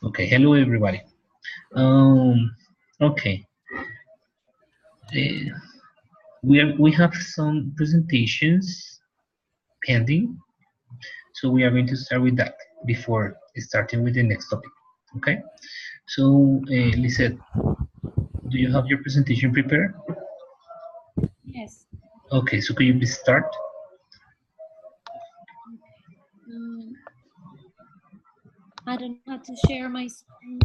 Okay, hello everybody. Um, okay, uh, we have some presentations pending, so we are going to start with that before starting with the next topic. Okay, so Lisette, do you have your presentation prepared? Yes. Okay, so could you please start? Um, I don't know how to share my screen.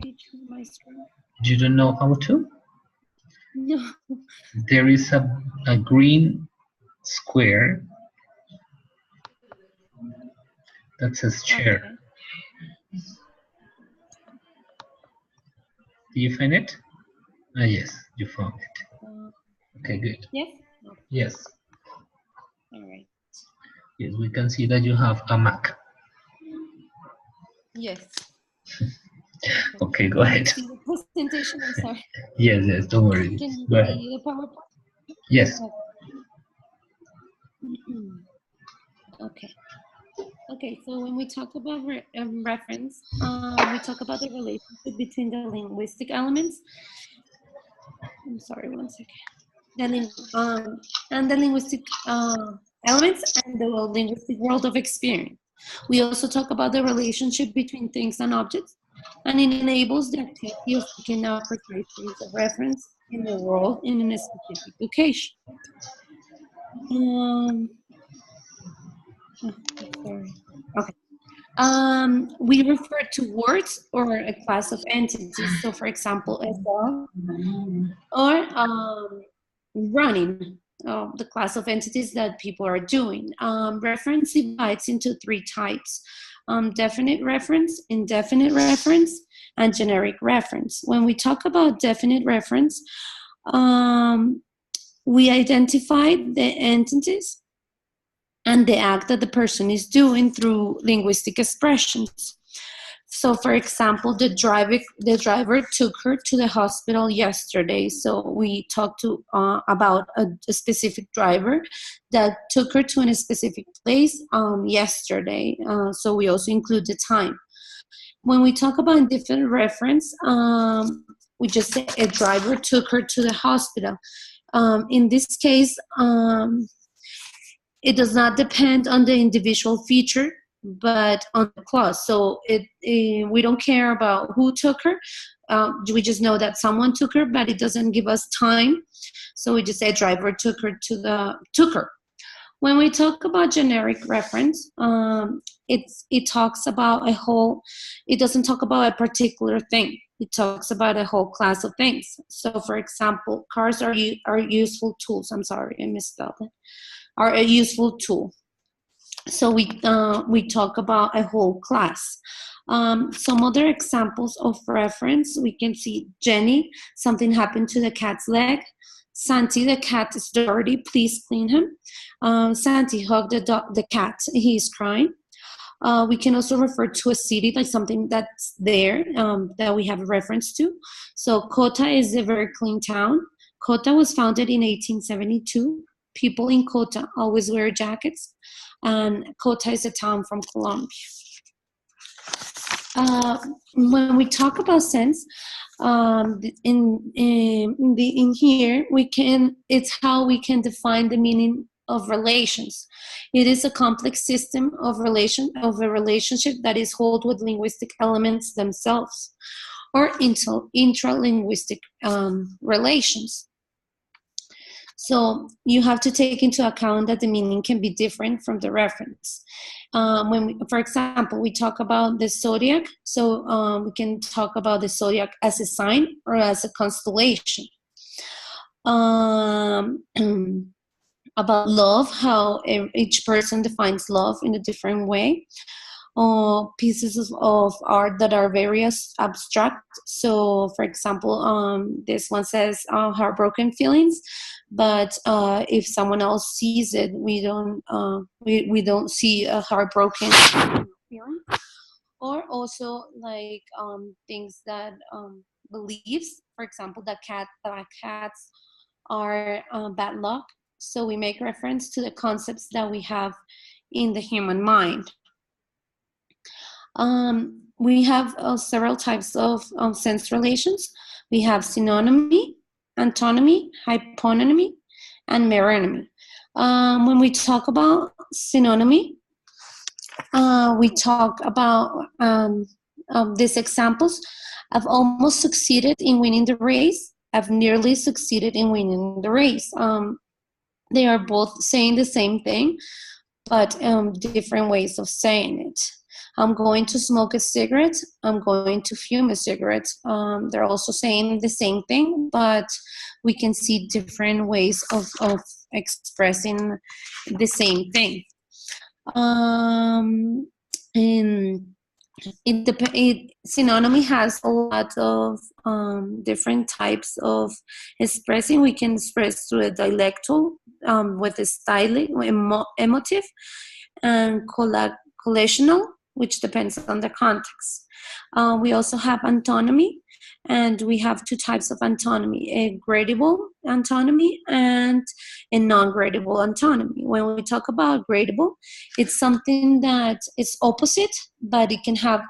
My screen. You don't know how to? No. There is a green square that says share. Okay. Do you find it? Ah, yes, you found it. Uh, Okay, good. yes. Okay. Yes, All right. yes, we can see that you have a Mac. Yes. Okay. Okay, go Can you ahead. see the presentation? I'm sorry. Yes, yes, don't worry. Can you Go ahead. see the PowerPoint? Yes. Okay. Okay. Okay. So when we talk about reference, we talk about the relationship between the linguistic elements. I'm sorry. One second. And the linguistic elements and the linguistic world of experience. We also talk about the relationship between things and objects, and it enables the activity of picking up precise frames of reference in the world in a specific location. Um, oh, sorry. Okay. We refer to words or a class of entities. So, for example, a dog or running, the class of entities that people are doing. Reference divides into three types: definite reference, indefinite reference, and generic reference. When we talk about definite reference, um, we identify the entities and the act that the person is doing through linguistic expressions. So, for example, the driver took her to the hospital yesterday. So we talked about a specific driver that took her to a specific place yesterday. So we also include the time. When we talk about different reference, we just say a driver took her to the hospital. In this case, it does not depend on the individual feature, but on the clause. So we don't care about who took her. We just know that someone took her, but it doesn't give us time. So we just say driver took her. When we talk about generic reference, it talks about a whole. It doesn't talk about a particular thing. It talks about a whole class of things. So, for example, cars are useful tools. I'm sorry, I misspelled it. Are a useful tool. So we talk about a whole class. Some other examples of reference, we can see Jenny, something happened to the cat's leg. Santi, the cat is dirty, please clean him. Santi hugged the cat, he is crying. We can also refer to a city, like something that's there that we have a reference to. So Kota is a very clean town. Kota was founded in 1872. People in Kota always wear jackets, and Kota is a town from Colombia. When we talk about sense, in here it's how we can define the meaning of relations. It is a complex system of a relationship that is held with linguistic elements themselves, or intralinguistic relations. So you have to take into account that the meaning can be different from the reference. For example, we talk about the zodiac, so we can talk about the zodiac as a sign or as a constellation. About love, how each person defines love in a different way. Pieces of art that are very abstract. So, for example, this one says heartbroken feelings, but if someone else sees it, we don't see a heartbroken feeling. Or also like things that beliefs, for example, that cats are bad luck. So we make reference to the concepts that we have in the human mind. we have several types of sense relations. We have synonymy, antonymy, hyponymy, and meronymy. When we talk about synonymy, we talk about these examples. I've almost succeeded in winning the race. I've nearly succeeded in winning the race. They are both saying the same thing, but different ways of saying it. I'm going to smoke a cigarette. I'm going to fume a cigarette. They're also saying the same thing, but we can see different ways of expressing the same thing. And synonymy has a lot of different types of expressing. We can express through a dialectal, with a stylic, emotive, and collational, which depends on the context. We also have antonymy, and we have two types of antonymy: a gradable antonymy and a non-gradable antonymy. When we talk about gradable, it's something that is opposite, but it can have,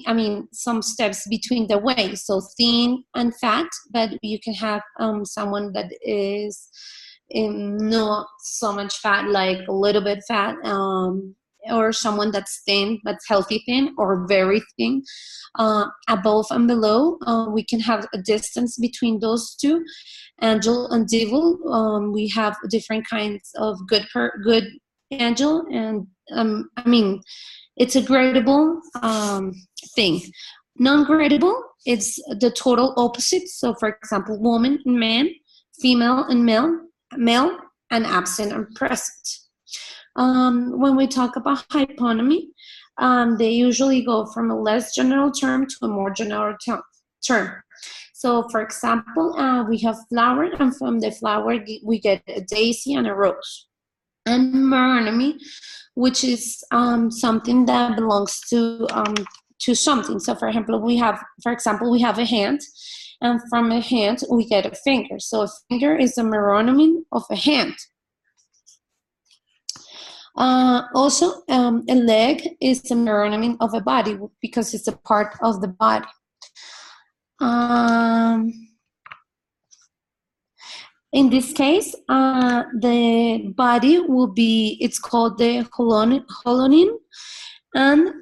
I mean, some steps between the way. So thin and fat, but you can have someone that is not so much fat, like a little bit fat, or someone that's thin, that's healthy thin, or very thin. Above and below, we can have a distance between those two. Angel and devil, we have different kinds of good angel, and I mean, it's a gradable thing. Non-gradable, it's the total opposite. So, for example, woman and man, female and male, and absent and present. When we talk about hyponymy, they usually go from a less general term to a more general term. So, for example, we have flower, and from the flower we get a daisy and a rose. And meronymy, which is something that belongs to something. So, for example, we have a hand, and from a hand we get a finger. So, a finger is a meronymy of a hand. Also, a leg is a meronymy of a body because it's a part of the body. In this case, the body will be, it's called the holonym, and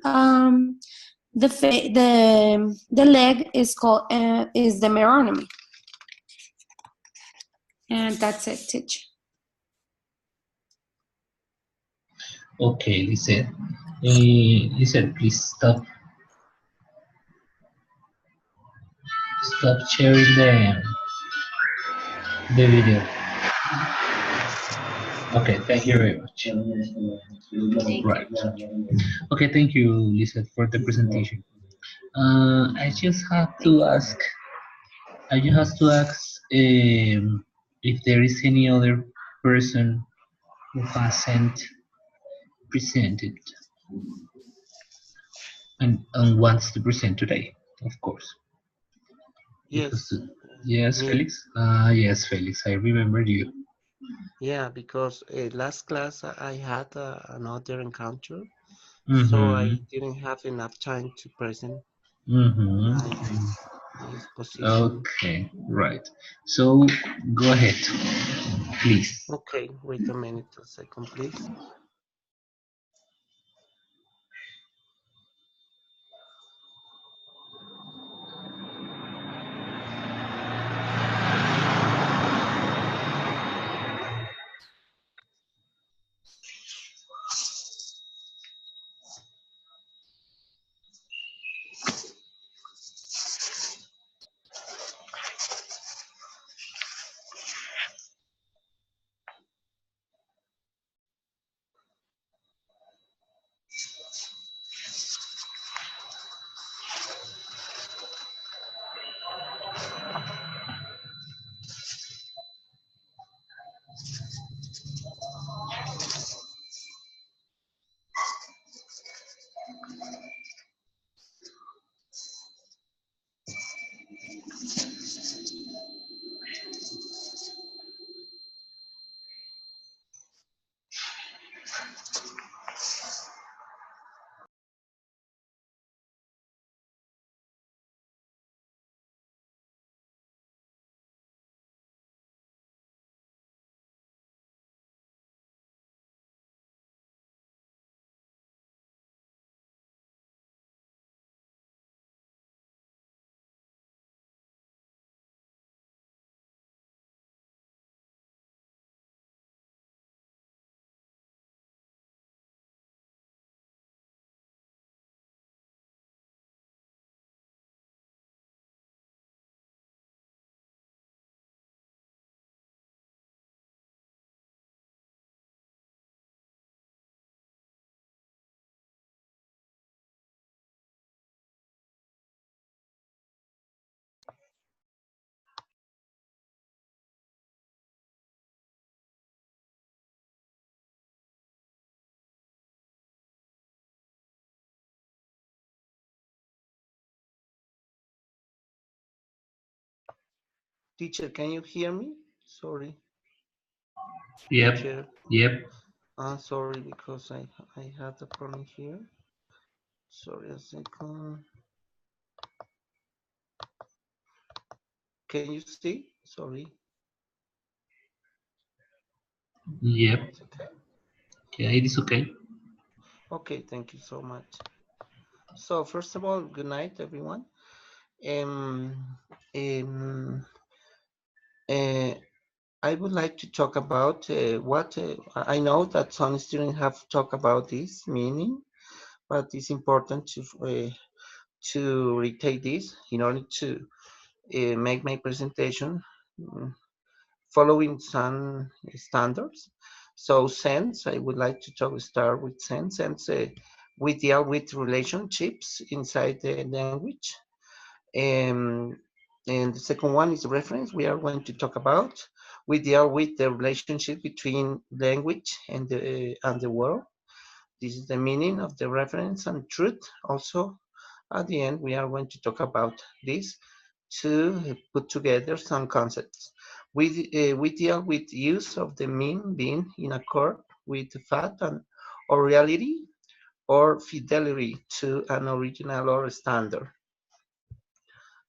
the leg is called is the meronymy. And that's it, teacher. Okay, Lisette. Lisette, please stop sharing the video. Okay, thank you very much. Right. Okay, thank you, Lisette, for the presentation. I just have to ask if there is any other person who hasn't presented and wants to present today, of course. Yes. Because, yes, Me. Felix? Yes, Felix, I remember you. Yeah, because last class I had another encounter, Mm-hmm. so I didn't have enough time to present my exposition. Okay, right. So go ahead, please. Okay, wait a minute, a second, please. Teacher, can you hear me? Sorry, Yep. teacher. Yep. Sorry, because I had a problem here. Sorry, a second. Can you see? Sorry. Yep. It's okay. Yeah, it is okay. Okay, thank you so much. So first of all, good night, everyone. Um, um, uh, I would like to talk about what I know that some students have talked about this meaning, but it's important to retake this in order to make my presentation following some standards. So sense, I would like to start with sense. Sense, we deal with relationships inside the language. Um, and the second one is reference. We are going to talk about. We deal with the relationship between language and the world. This is the meaning of the reference and truth. Also, at the end, we are going to talk about this to put together some concepts. We deal with use of the mean being in accord with fact and or reality or fidelity to an original or standard.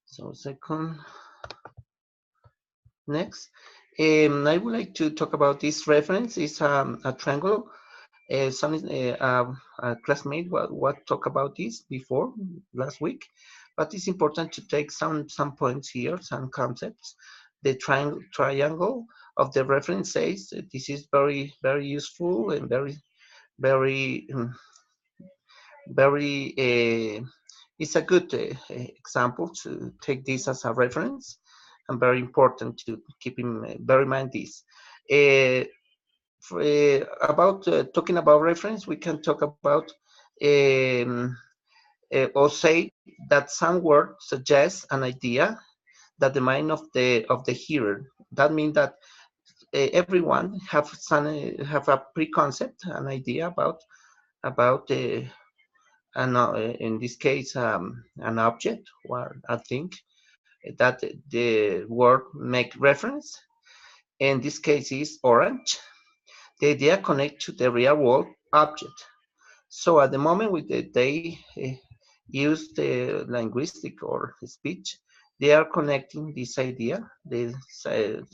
So second, next. I would like to talk about this reference. It's a triangle. Some a classmate what talk about this before last week, but it's important to take some points here, some concepts. The triangle of the reference says this is very useful and very very it's a good example to take this as a reference, and very important to keep in bear in mind this. Uh, about talking about reference, we can talk about um, or say that some word suggests an idea that the mind of the hearer. That means that everyone have a preconcept, an idea about in this case an object or a thing that the word make reference. In this case is orange. The idea connect to the real world object. So at the moment they use the linguistic or speech, they are connecting this idea.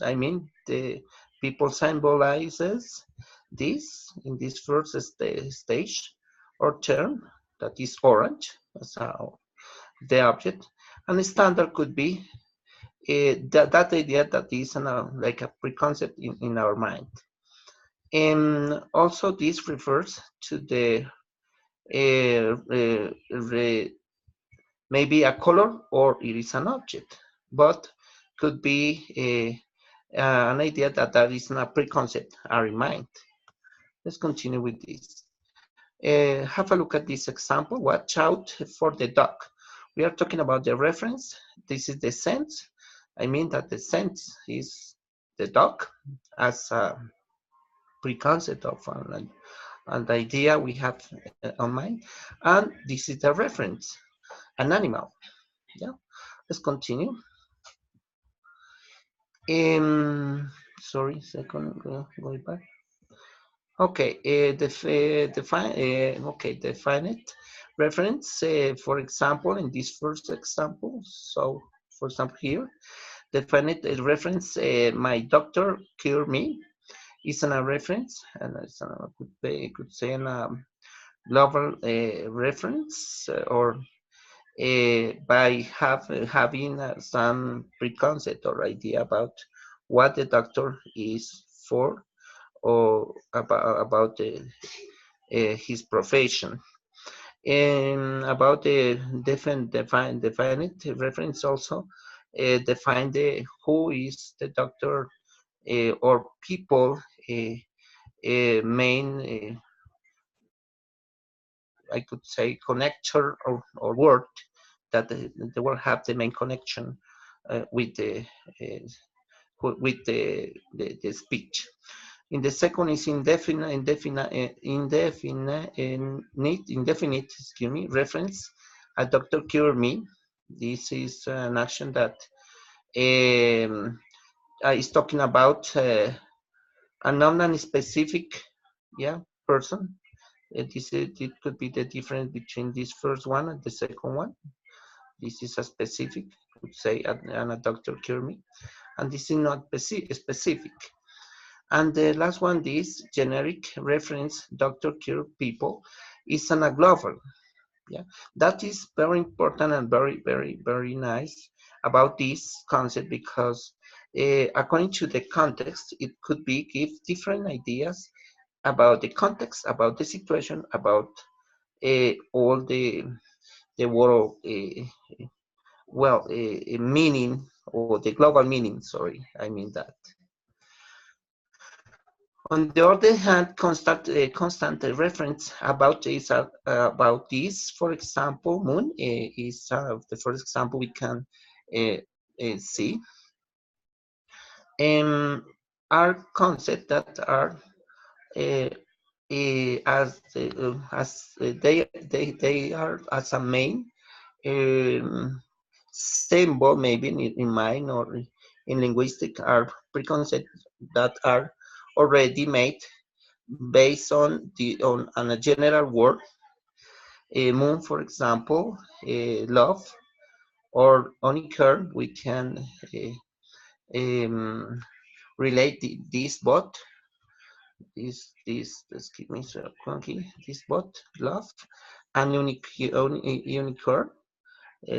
I mean, the people symbolizes this in this first stage or term that is orange as the object, and the standard could be that idea that is like a preconcept in our mind. And also this refers to the maybe a color or it is an object, but could be an idea that is not a preconcept are in mind. Let's continue with this. Have a look at this example. Watch out for the dog. We are talking about the reference. This is the sense. I mean that the sense is the dog as a preconcept of an idea we have on mind. And this is the reference, an animal. Yeah, let's continue. Sorry, second, going back. Okay, define it. Reference, for example, in this first example. So, for example, here, define it. Reference. My doctor cured me. Is a reference, and it's could say a global reference or by having some preconcept or idea about what the doctor is for or about his profession. And about the define it reference also define the who is the doctor or people main I could say connector or word that the word have the main connection with the speech. In the second is indefinite, excuse me, reference. A doctor cured me. This is an action that is talking about a non-specific, yeah, person. It could be the difference between this first one and the second one. This is a specific, would say, and a doctor cure me, and this is not specific. And the last one, this generic reference, doctor cure people, is an a global. Yeah, that is very important and very nice about this concept, because according to the context, it could be give different ideas about the context, about the situation, about all the world, well, meaning, or the global meaning. Sorry, I mean that. On the other hand, constant reference about this, for example, moon is the first example we can see. Are concepts that are they are as a main symbol, maybe in mind or in linguistic, are preconcepts that are already made based on a general word. Moon, for example, love, or onicurn, we can relate this bot, excuse me, so clunky, this bot, love, and unicorn.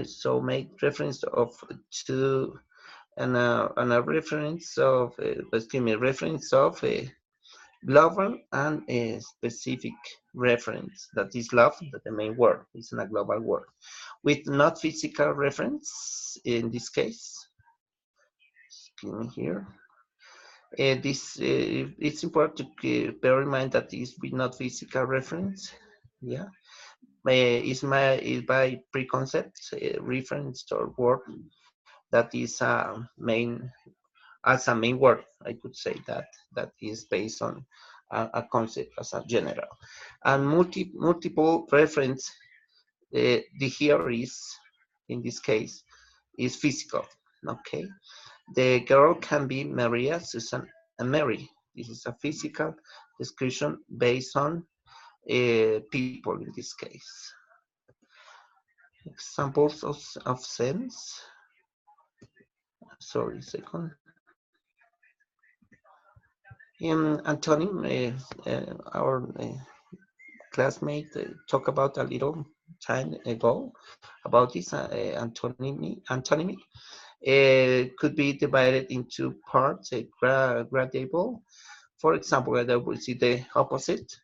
So make reference of to and a reference of excuse me, reference of a global and a specific reference, that is love, that the main word is in a global word with not physical reference in this case. Excuse me here. It's important to bear in mind that is with not physical reference. Yeah, is by preconcept reference or word that is main as a main word. I could say that is based on a concept as a general, and multiple reference. The here is in this case is physical. Okay, the girl can be Maria, Susan, and Mary. This is a physical description based on people in this case. Examples of sense. Sorry, second. Antonym, our classmate talked about a little time ago about this antonymy. Could be divided into parts, gradable. For example, we see the opposite,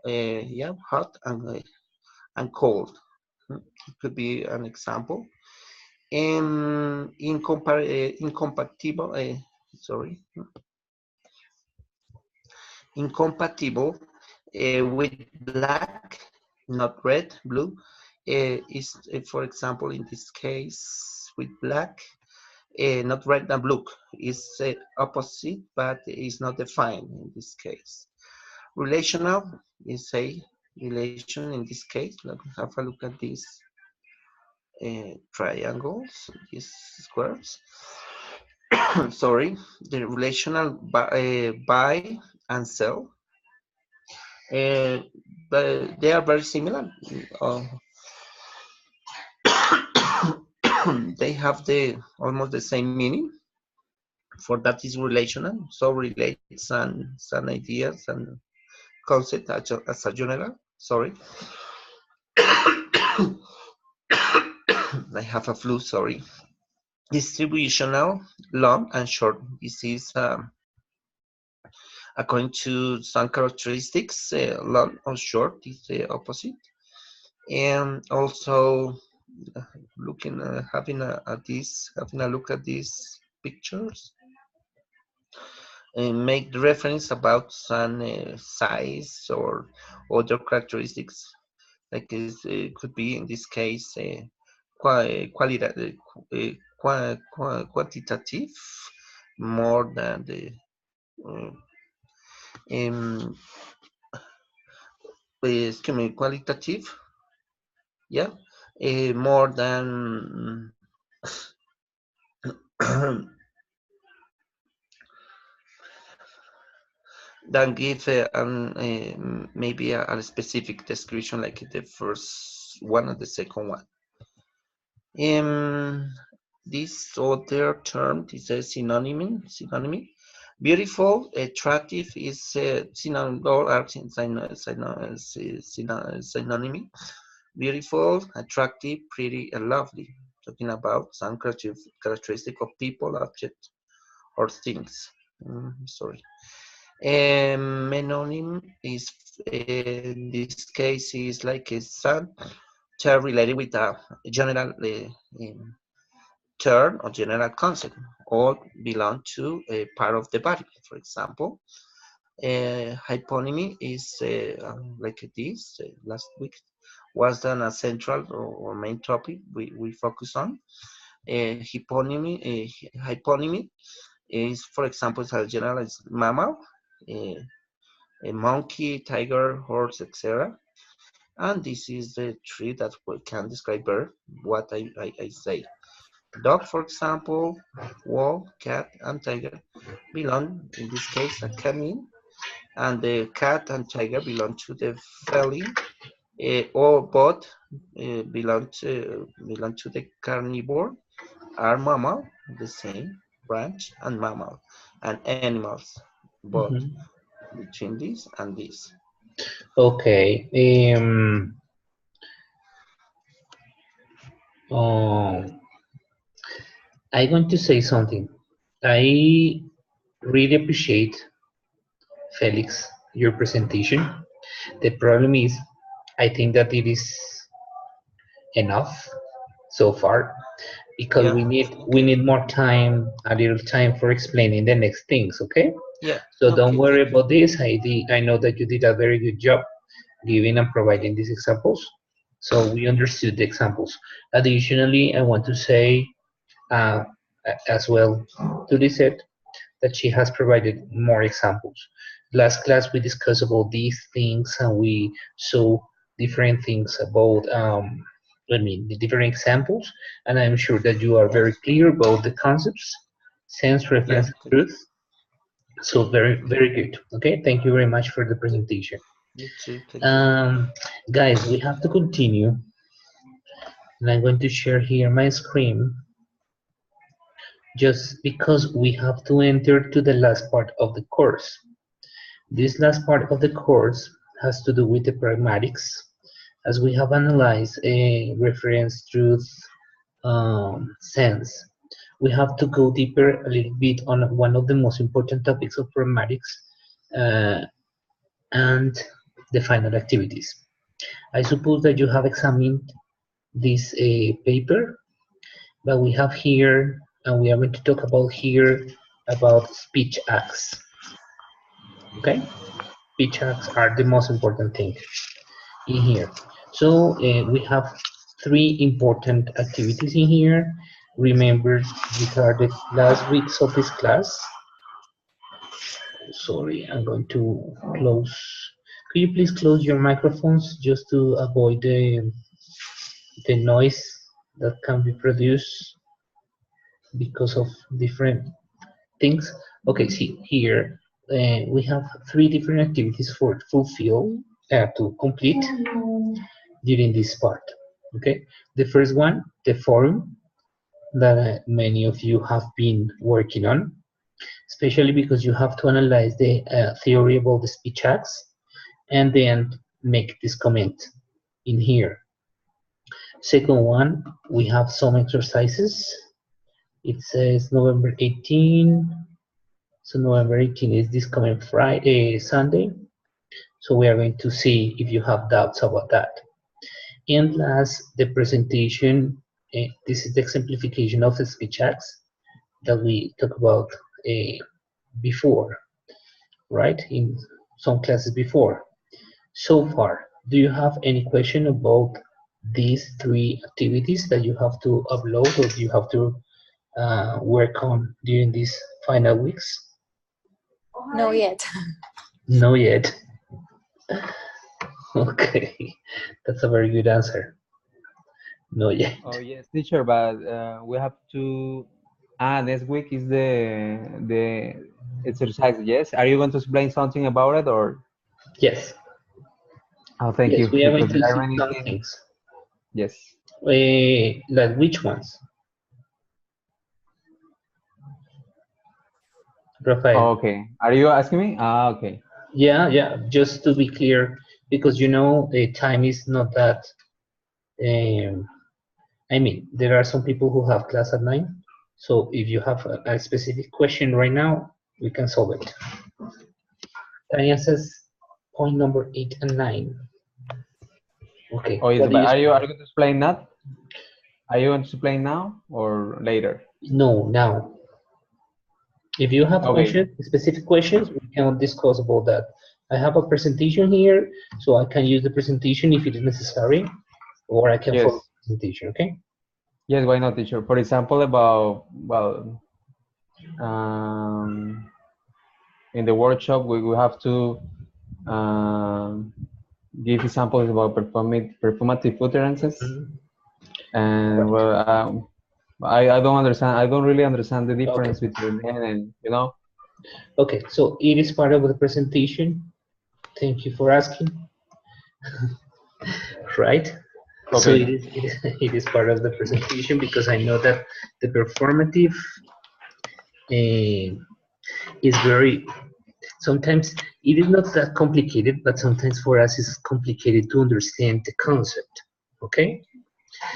yeah, hot and cold. It could be an example. Incompatible, sorry, incompatible with black, not red, blue, is, for example, in this case, with black, not red and blue, is opposite, but is not defined in this case. Relational is a relation in this case. Let's have a look at these triangles, these squares. Sorry, the relational buy and sell. But they are very similar. They have almost the same meaning. For that is relational, so relates some ideas and concept as a general. Sorry. I have a flu, sorry. Distributional, long and short. This is according to some characteristics, long or short is the opposite. And also looking having a look at these pictures, and make the reference about some size or other characteristics, like it could be in this case quantitative, more than the excuse me, qualitative, yeah, more than than give maybe a specific description like the first one and the second one. This other term is a synonym. Beautiful, attractive is synonym or are synonym. Beautiful, attractive, pretty, and lovely. Talking about some characteristic of people, objects, or things. Sorry. Menonym is in this case is like a term related with a general term or general concept, or belong to a part of the body. For example, hyponymy is like this. Last week was done a central or main topic we focus on. Hyponymy is, for example, a general mammal, a monkey, tiger, horse, etc. And this is the tree that we can describe bird, what I say. Dog, for example, wolf, cat, and tiger belong, in this case, a canine, and the cat and tiger belong to the feline, or both belong to the carnivore, are mammal, the same branch, and mammal, and animals, both Mhm. between this and this. Okay. Um, I'm going to say something. I really appreciate, Felix, your presentation. The problem is, I think that it is enough so far because Yeah, we need more time, a little time for explaining the next things. Okay. yeah, So don't okay, worry thank you. about this. I know that you did a very good job giving and providing these examples. So we understood the examples. Additionally, I want to say uh, as well, Tudy said that she has provided more examples. Last class we discussed about these things and we saw different things about the different examples, and I'm sure that you are very clear about the concepts, sense, Yeah, reference, and thank truth. So very good. Okay, thank you very much for the presentation. you. You too, thank you. Um, Guys, we have to continue, and I'm going to share here my screen just because we have to enter to the last part of the course. This last part of the course has to do with the pragmatics, as we have analyzed a reference truth sense. We have to go deeper a little bit on one of the most important topics of pragmatics uh, and the final activities. I suppose that you have examined this paper, but we have here, and we are going to talk about here about speech acts. Okay, speech acts are the most important thing in here. So we have three important activities in here. Remember, these are the last weeks of this class. Sorry, I'm going to close. Could you please close your microphones just to avoid the noise that can be produced because of different things? Okay, see here, we have three different activities for fulfill, to complete during this part. Okay, the first one, the forum that many of you have been working on, especially because you have to analyze the theory about the speech acts and then make this comment in here. Second one, we have some exercises. It says November 18. So November 18 is this coming Friday, Sunday. So we are going to see if you have doubts about that. And last, the presentation. This is the exemplification of the speech acts that we talked about before, right? In some classes before. So far, do you have any question about these three activities that you have to upload or do you have to work on during these final weeks? No yet. No yet. Okay, that's a very good answer. No yet. Oh yes, teacher, but we have to. Next week is exercise, yes. Are you going to explain something about it or? Yes. Oh, thank Yes, you. we are going Because to there are see many some things. things. Yes. Like which ones? Rafael. Okay. Are you asking me? Ah, okay. Yeah. Just to be clear, because time is not that. I mean, there are some people who have class at 9. So if you have a specific question right now, we can solve it. Tanya says point number 8 and 9. Okay. Oh, What do you are say? you going to explain that? Are you going to explain now or later? No, now. If you have Okay. questions, specific questions, we can discuss about that. I have a presentation here, so I can use the presentation if it is necessary, or I can Yes. follow the presentation, okay? Yes, why not, teacher? For example, about, well, in the workshop, we will have to give examples about performative utterances. And well, I don't understand. I don't really understand the difference between them and, you know. Okay, so it is part of the presentation. Thank you for asking. Right? Okay. So it is part of the presentation because I know that the performative is very, sometimes it is not that complicated, but sometimes for us it's complicated to understand the concept, okay?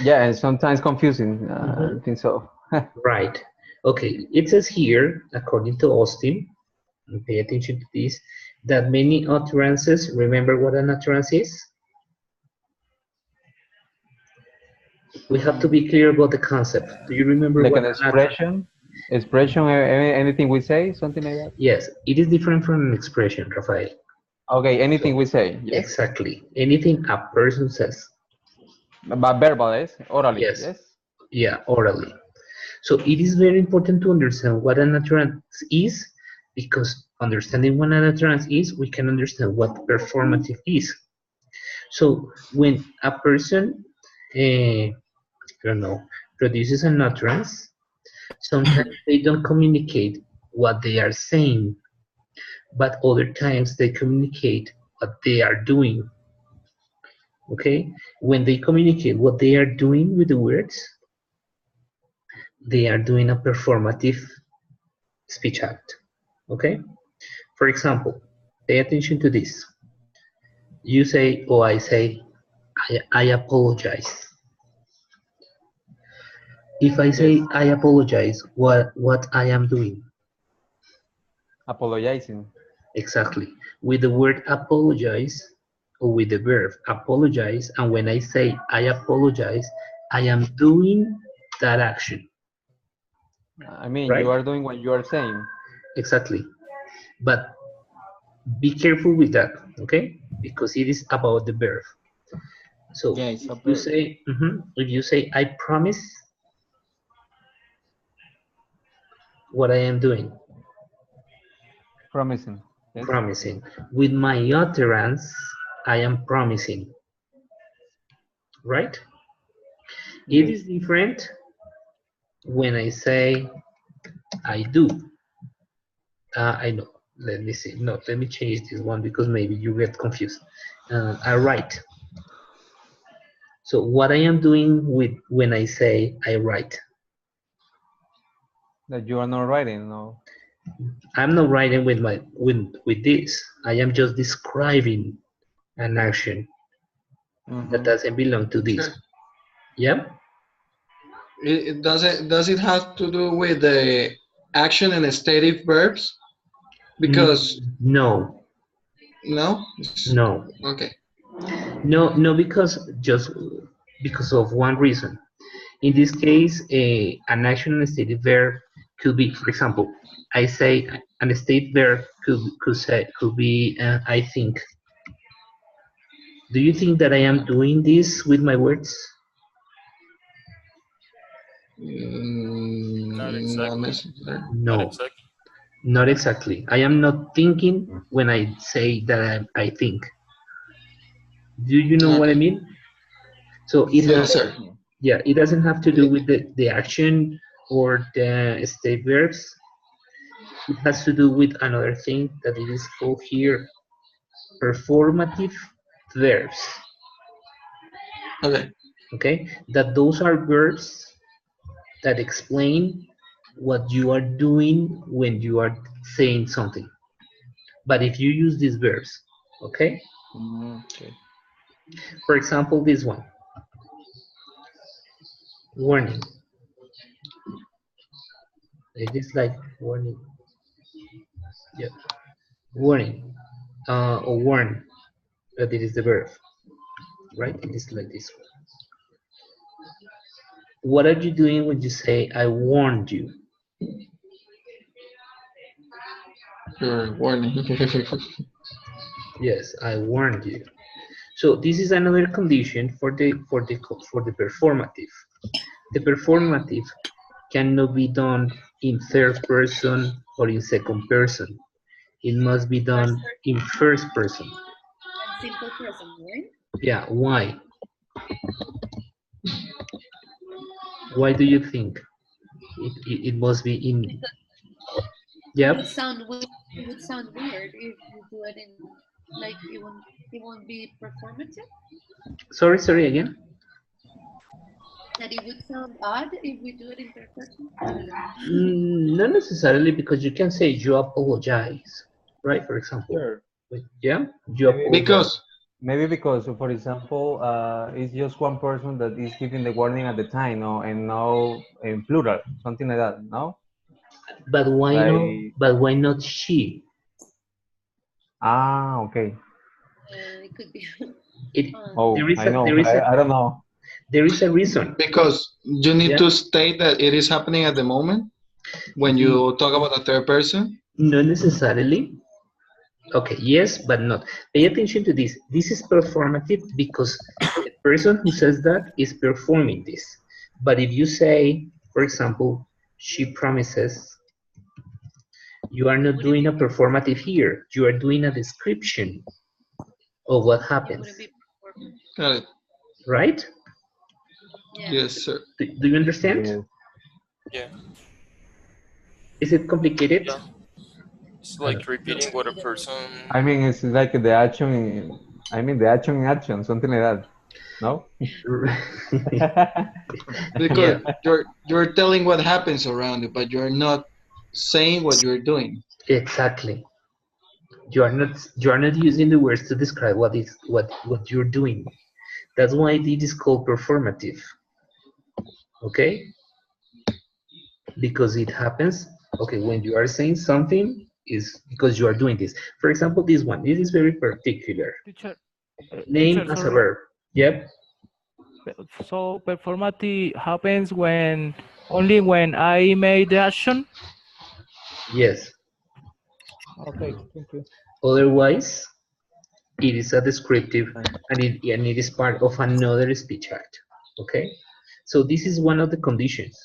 Yeah, and sometimes confusing. I think so. Right. Okay, it says here, according to Austin, and pay attention to this, that many utterances, remember what an utterance is? We have to be clear about the concept. Do you remember Like what an expression, anything we say, something like that? Yes, it is different from an expression, Rafael. Okay, anything we say, yes? Exactly. Anything a person says. But verbal, yes? Orally, Yes. yes? Yeah, orally. So it is very important to understand what an utterance is, because understanding what an utterance is, we can understand what performative is. So when a person, I don't know, produces an utterance, sometimes they don't communicate what they are saying, but other times they communicate what they are doing. Okay? When they communicate what they are doing with the words, they are doing a performative speech act. Okay? For example, pay attention to this. You say, or I say, I apologize. If I say I apologize, what I am doing? Apologizing. Exactly. With the word apologize, or with the verb apologize, and when I say I apologize, I am doing that action. I mean, right? you are doing what you are saying. Exactly. But be careful with that, okay? Because it is about the verb. So Yeah, it's a you verb. say, if you say, I promise, what I am doing? Promising. Yes? Promising. With my utterance, I am promising. Right? It is different when I say, I do. I know. Let me see. No, let me change this one because maybe you get confused. I write. So what I am doing with when I say I write? That you are not writing, no. I'm not writing with with this. I am just describing an action that doesn't belong to this. Yeah. Does it have to do with the action and stative verbs? Because no. Okay. No, because of one reason. In this case, an action and a stative verb could be, for example, I say an state verb could be I think. Do you think that I am doing this with my words? Not necessarily. No, not exactly. I am not thinking when I say that I think. Do you know what I mean? So it Yes, sir. yeah, it doesn't have to do with the action or the state verbs. it has to do with another thing that it is called here performative verbs. Okay. Okay, that those are verbs that explain what you are doing when you are saying something. But if you use these verbs, okay? Okay. For example, this one. Warning. It is like warning. Yeah. Warning. Or warn. But it is the verb. Right? It is like this one. What are you doing when you say, I warned you? You're warning. Yes, I warned you. So this is another condition for the performative. The performative cannot be done in third person or in second person. It must be done in first person. And simple present, right? Yeah, why? Why do you think it must be in? Yeah. It would sound weird. It would sound weird if you do it in, like, it won't be performative. Sorry again. That it would sound odd if we do it in third person. I don't know. Not necessarily, because you can say you apologize, right? For example. Sure. Yeah. You apologize. Because Maybe because, for example, it's just one person that is giving the warning at the time, no, and no in plural, something like that, no? But why Like- not? But why not she? Ah, okay. It could be. It, Oh, there is I know. there is I don't know. there is a reason. because you need Yeah. to state that it is happening at the moment when you talk about a third person. Not necessarily. Okay, yes, but not. Pay attention to this. This is performative because the person who says that is performing this. But if you say, for example, she promises, you are not doing a performative here. You are doing a description of what It happens, wouldn't be performative. Got it. right? Yeah. Yes, sir. Do you understand? Yes. Yeah, Is it complicated? yeah. It's like repeating what a person. I mean, it's like the action. I mean, the action in action, something like that. No? Because you're telling what happens around you, but you're not saying what you're doing. Exactly. You are not using the words to describe what you're doing. That's why it is called performative. Okay? Because it happens, okay, when you are saying something is because you are doing this. For example, this one, this is very particular. Teacher, Name teacher, as a sorry. verb. Yep. So performative happens only when I made the action. Yes. Okay, thank you. Otherwise, it is a descriptive and it is part of another speech act. Okay? So this is one of the conditions.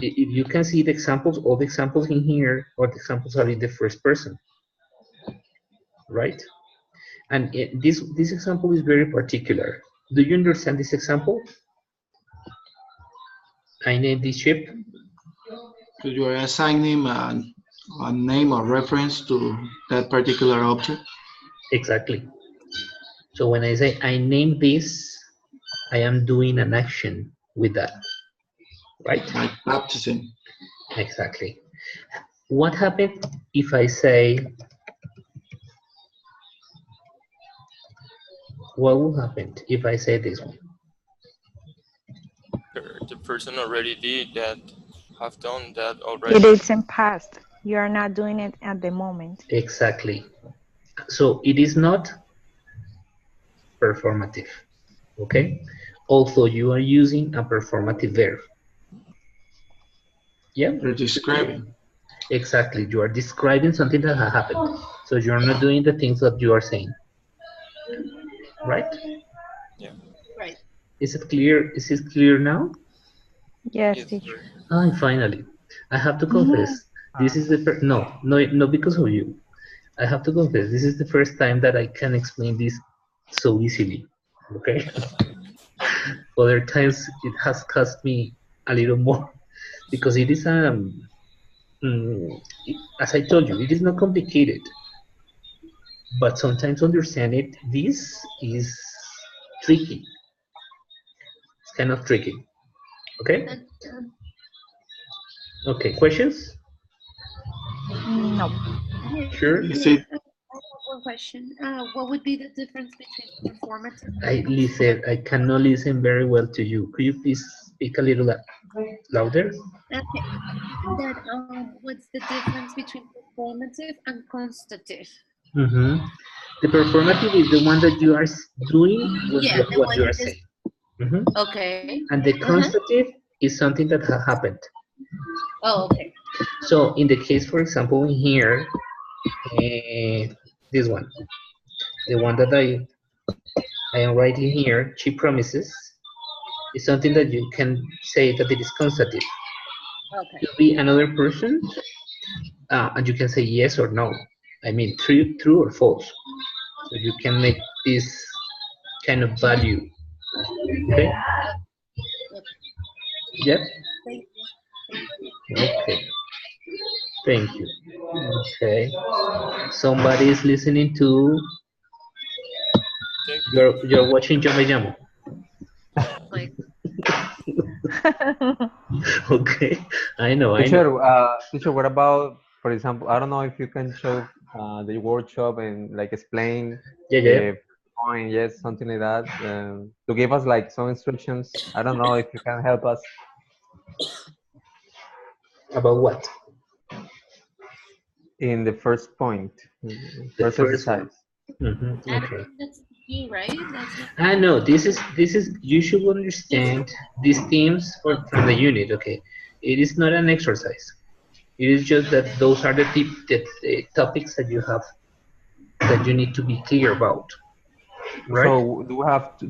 If you can see the examples, all the examples in here, or the examples are in the first person, right? And this example is very particular. Do you understand this example? I named this ship. So you are assigning a name or reference to that particular object. Exactly. So when I say I name this, I am doing an action with that, right? Like baptism. Exactly. What happened if I say, what will happen if I say this one? The person already did that, have done that already. It is in past. You are not doing it at the moment. Exactly. So it is not performative, okay? Also, you are using a performative verb. Yeah? You're describing. Exactly. You are describing something that has happened. So you're not doing the things that you are saying. Right? Yeah. Right. Is it clear? Is it clear now? Yes, Yes. teacher. Ah, finally. I have to confess. This is the first, no, because of you. I have to confess. This is the first time that I can explain this so easily. Okay? Other times it has cost me a little more because it is as I told you, it is not complicated, but sometimes understanding this is tricky. It's kind of tricky. Okay? Okay, questions? No. Sure. Is it One question. What would be the difference between performative? I cannot listen very well to you. Could you please speak a little louder? Okay. That what's the difference between performative and constative? The performative is the one that you are doing with Yeah, the what one you you are just- saying. Okay. And the constative is something that has happened. Oh, okay. So in the case, for example, in here, this one, the one that I am writing here, she promises, is something that you can say that it is constative. Okay. It will be another person, and you can say yes or no. I mean, true or false. So you can make this kind of value. Okay? Yep. Thank you. Okay. Thank you. Okay. Somebody is listening to. You're watching Yo Me Llamo. Like, Okay. I know. Teacher, what about, for example, I don't know if you can show the workshop and like explain Yeah. point, yes, something like that, to give us like some instructions. I don't know if you can help us. About what? In the first point, The first first exercise. one. I Okay. think that's you, right? That's not... I know this is you should understand these themes from the unit. Okay, it is not an exercise. It is just that those are the topics that you need to be clear about, right? So do we have to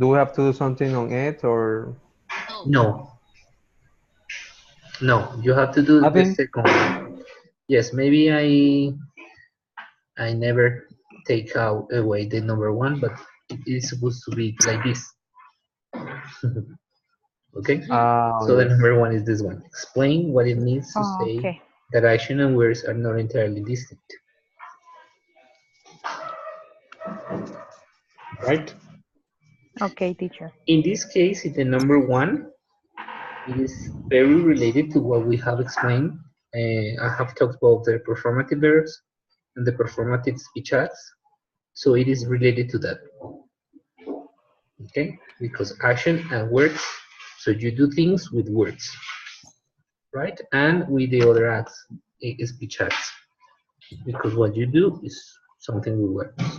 do something on it or No, you have to do nothing? the second one. Yes, maybe I never take away the number one, but it is supposed to be like this. Okay, so the yes. number one is this one. Explain what it means to say Okay. that action and words are not entirely distinct. Right? Okay, teacher. In this case, in the number one, it is very related to what we have explained. I have talked about the performative verbs and the performative speech acts. So it is related to that. Okay? Because action and words, so you do things with words. Right? And with the other acts, speech acts. Because what you do is something with words.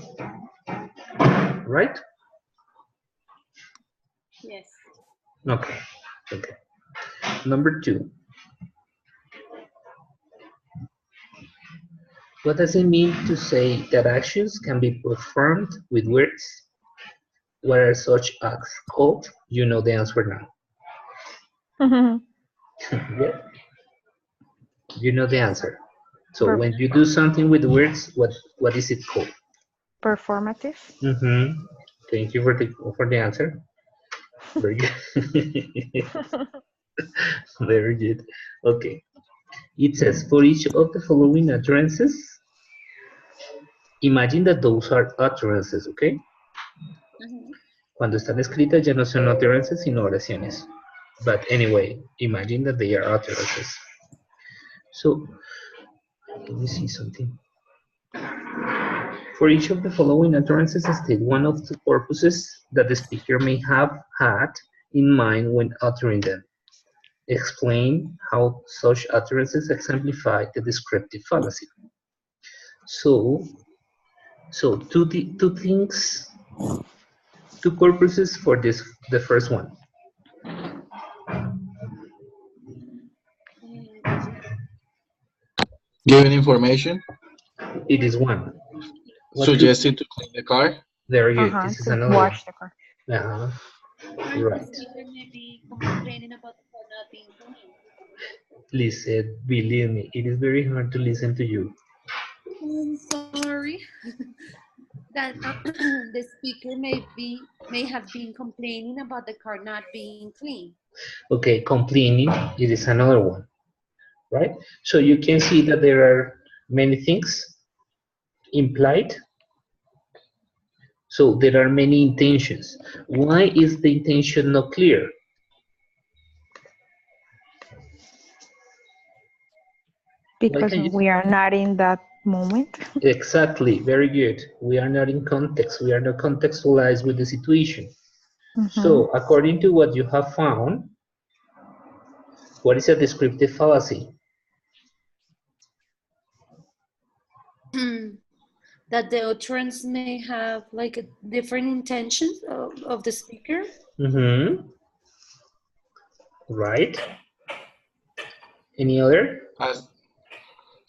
Right? Yes. Okay. Number two. What does it mean to say that actions can be performed with words? What are such acts called? You know the answer now. Yeah. You know the answer. So when you do something with words, what is it called? Performative. Thank you for the answer. Very good. Very good. Okay. It says, for each of the following utterances, imagine that those are utterances, okay? Cuando están escritas ya no son utterances, sino oraciones. But anyway, imagine that they are utterances. So, let me see something. For each of the following utterances, state one of the purposes that the speaker may have had in mind when uttering them. Explain how such utterances exemplify the descriptive fallacy. So two things, two purposes for the first one. giving information? It is one. Suggesting to clean the car? Very good. This is To another wash one. the car. Right. Listen, believe me, it is very hard to listen to you. I'm sorry. That the speaker may have been complaining about the car not being clean. Okay, complaining, it is another one. right? So you can see that there are many things implied. So there are many intentions. Why is the intention not clear? Because can you- we are not in that moment. Exactly, very good. We are not in context. We are not contextualized with the situation. So according to what you have found, what is a descriptive fallacy? That the utterance may have like a different intentions of the speaker. Mm-hmm. Right. Any other?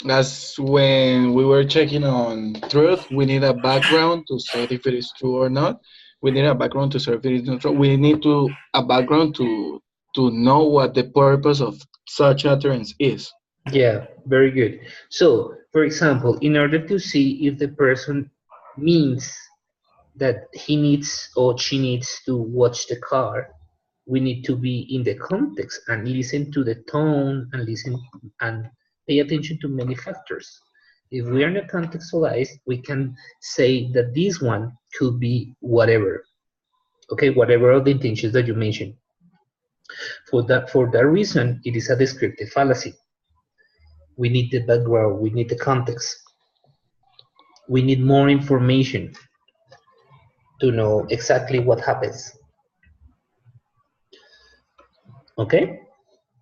As when we were checking on truth, we need a background to say if it is true or not. We need a background to say if it is not true. We need a background to know what the purpose of such utterance is. Yeah, very good. So, for example, in order to see if the person means that he needs or she needs to watch the car, we need to be in the context and listen to the tone and listen and pay attention to many factors. If we are not contextualized, we can say that this one could be whatever. Okay, whatever of the intentions that you mentioned. For that reason, it is a descriptive fallacy. We need the background, we need the context. We need more information to know exactly what happens. Okay?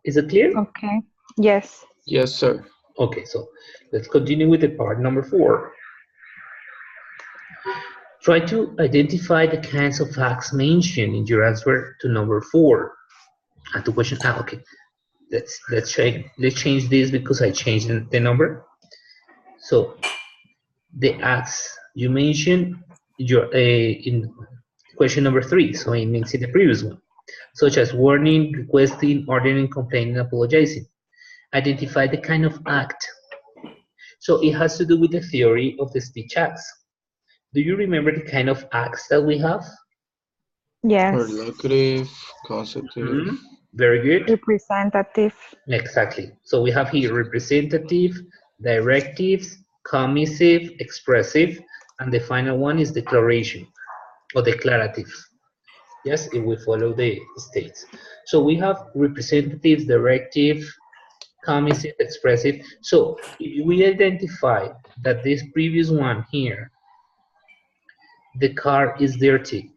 Is it clear? Okay. Yes. Yes, sir. Okay, so let's continue with the part number 4. Try to identify the kinds of facts mentioned in your answer to number 4. And to question, okay. Let's change this because I changed the number. So the acts you mentioned in question number 3, so it means in the previous one, such as warning, requesting, ordering, complaining, apologizing. Identify the kind of act. So it has to do with the theory of the speech acts. Do you remember the kind of acts that we have? Yes. Perlocutive, consecutive. Very good. Representative. Exactly. So we have here representative, directives, commissive, expressive, and the final one is declaration or declarative. Yes, if we follow the states. So we have representative, directive, commissive, expressive. So if we identify that this previous one here, the car is dirty.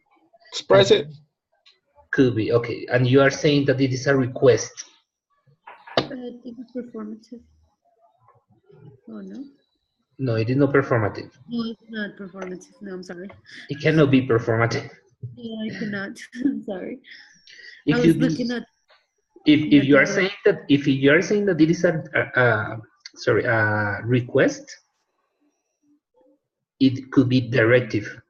Expressive. Could be, okay. And you are saying that it is a request. I think it's performative. Oh, no? No, it is not performative. No, it's not performative. No, I'm sorry. It cannot be performative. Yeah, I cannot. I'm sorry. It I was could be, looking at. if you are saying that it is a request, it could be directive.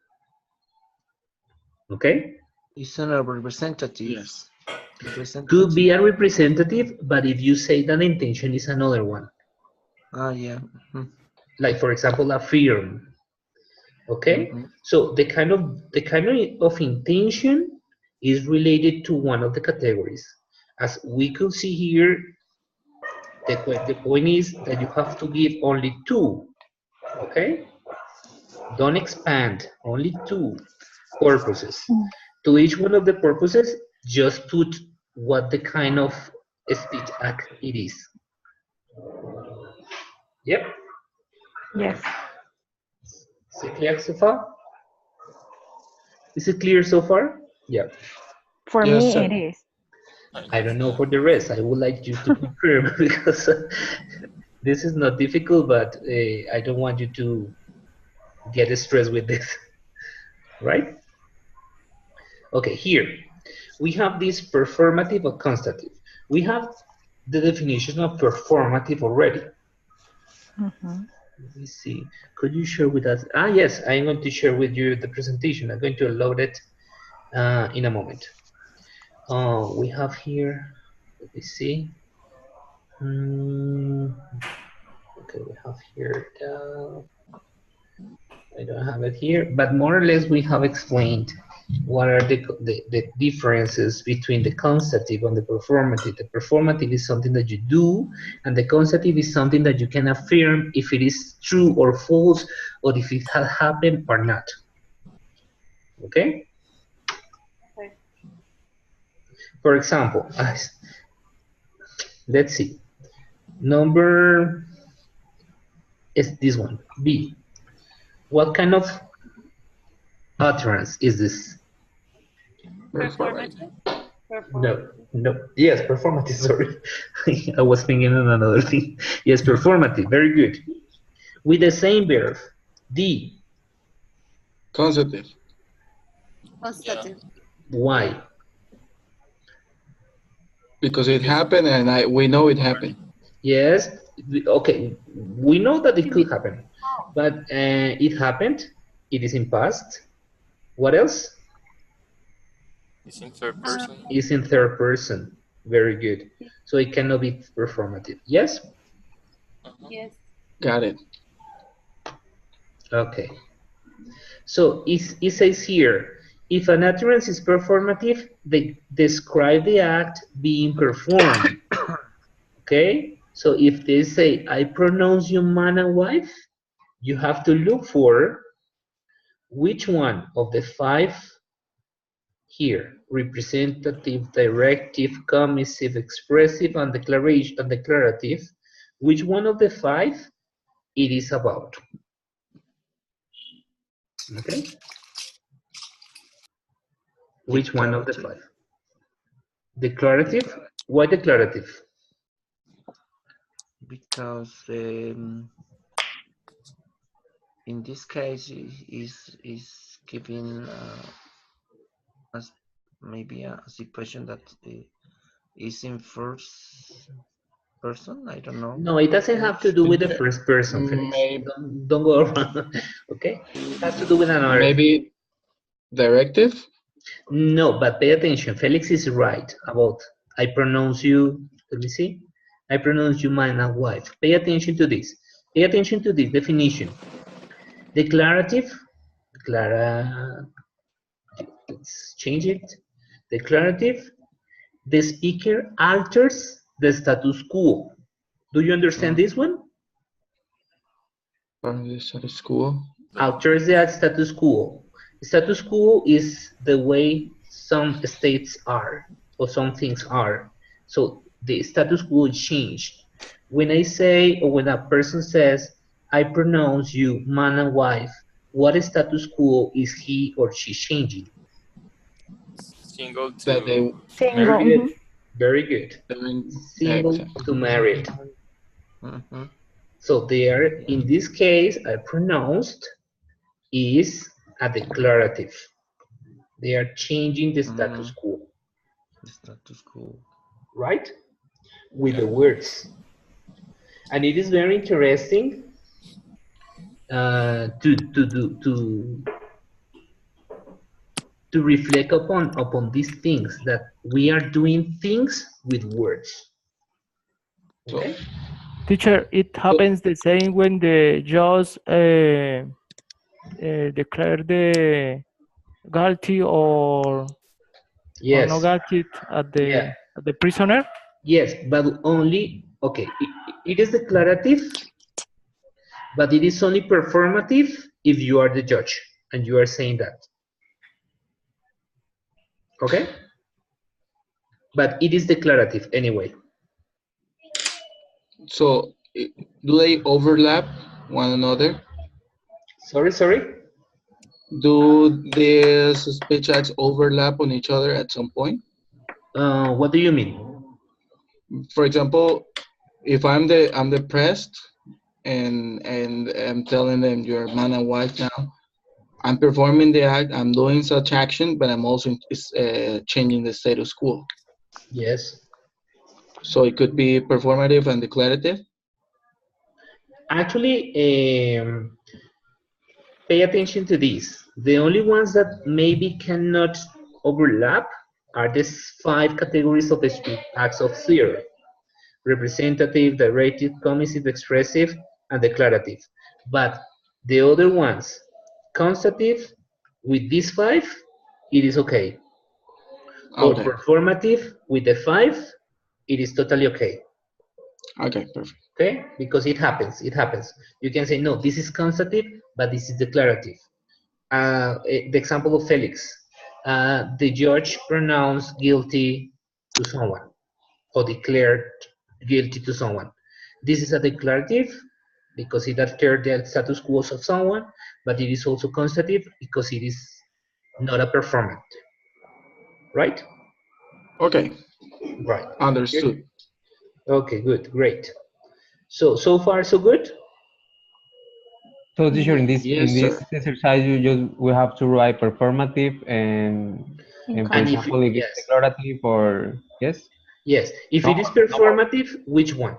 Okay. It's not a representative. Yes. Could be a representative, but if you say that the intention is another one. Yeah. Like for example, affirm. Okay. So the kind of intention is related to one of the categories. As we could see here, the point is that you have to give only 2. Okay. Don't expand. Only 2 purposes. To each one of the purposes, just put what the kind of speech act it is. Yep. Yes. Is it clear so far? Is it clear so far? Yeah. For Yes, me, sir. it is. I don't know for the rest. I would like you to confirm because this is not difficult, but I don't want you to get stressed with this. Right? Okay, here we have this performative or constative. We have the definition of performative already. Let me see. Could you share with us? Yes, I'm going to share with you the presentation. I'm going to load it in a moment. We have here, let me see. Okay, we have here, I don't have it here, but more or less we have explained what are the differences between the constative and the performative? The performative is something that you do, and the constative is something that you can affirm if it is true or false, or if it has happened or not. Okay? For example, let's see. Number is this one, B. What kind of utterance is this? Performative. No. Yes, performative, sorry. I was thinking on another thing. Yes, performative, very good. With the same verb, D. Constative. Constative. Why? Because it happened and we know it happened. Yes, okay, we know that it could happen, but it happened, it is in past. What else? It's in third person. It's in third person, very good. So it cannot be performative, yes? Yes. Got it. Okay, so it says here, if an utterance is performative, they describe the act being performed. Okay, so if they say, I pronounce you man and wife, you have to look for which one of the 5 here, representative, directive, commissive, expressive, and declarative, which one of the 5 it is about. Okay? Which one of the 5? Declarative? Why declarative? Because in this case is giving us maybe a situation that is in first person. I don't know. No, it doesn't have to do with the first person, Felix. Maybe, Don't go around. Okay? It has to do with another. maybe directive. No, but pay attention. Felix is right about I pronounce you. Let me see. I pronounce you man and wife. Pay attention to this. Pay attention to this definition. Declarative. Let's change it. Declarative. The speaker alters the status quo. Do you understand this one? From the school. Alters the status quo. Status quo is the way some states are or some things are. So the status quo changed. When I say, or when a person says, I pronounce you man and wife, what status quo is he or she changing? Single to That they Single. Very good. Very good. Single exactly. to married. Mhm. So there, in this case, I pronounced is a declarative. They are changing the status quo, The status quo. right? With the words. And it is very interesting to reflect upon these things, that we are doing things with words. Okay? Teacher, it happens the same when the judge declare the guilty or Yes. not guilty at the prisoner. Yes, but only, okay, it is declarative, but it is only performative if you are the judge and you are saying that. Okay? But it is declarative anyway. So do they overlap one another? Sorry? Do these speech acts overlap on each other at some point? What do you mean? For example, if I'm the press and I'm telling them you're man and wife now, I'm performing the act, I'm doing such action, but I'm also changing the status quo. Yes. So it could be performative and declarative. Actually, pay attention to this. The only ones that maybe cannot overlap are these 5 categories of speech acts of theory: representative, directive, commissive, expressive, and declarative. But the other ones, constative, with these 5, it is okay. For Okay. performative with the 5, it is totally okay. Okay, perfect. Okay, because it happens. It happens. You can say no. This is constative, but this is declarative. The example of Felix. The judge pronounced guilty to someone or declared guilty to someone. This is a declarative because it altered the status quo of someone, but it is also constative because it is not a performant. Right? Okay, Right. understood. Okay, good, great. So far so good? So teacher, in Yes, this sir. exercise, we have to write performative and for And if example, if it's yes, declarative or yes, yes. If no, it is no more. performative, which one?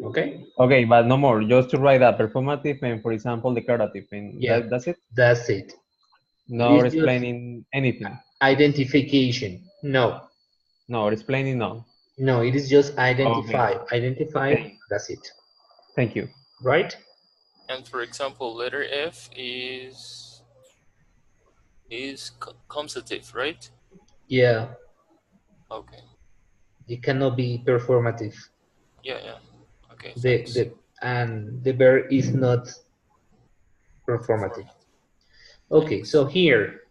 Okay. Okay, but no more. Just to write a performative and for example, declarative, and Yeah, that's it. that's it. It No is just explaining anything. identification. No, No explaining. No. no. It is just Okay. identify. Identify. That's it. Thank you. Right? And for example, letter F is consultative, right? Yeah. Okay. It cannot be performative. Yeah. Okay, The thanks. the verb is not performative. Okay. Thanks. So here,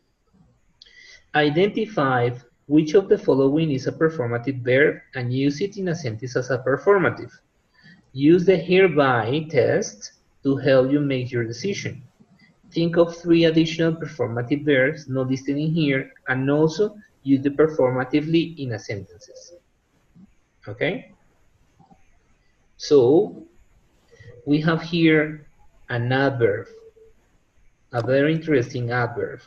identify which of the following is a performative verb and use it in a sentence as a performative. Use the hereby test to help you make your decision. Think of 3 additional performative verbs not listed in here and also use the performatively in a sentences. Okay? So we have here an adverb, a very interesting adverb.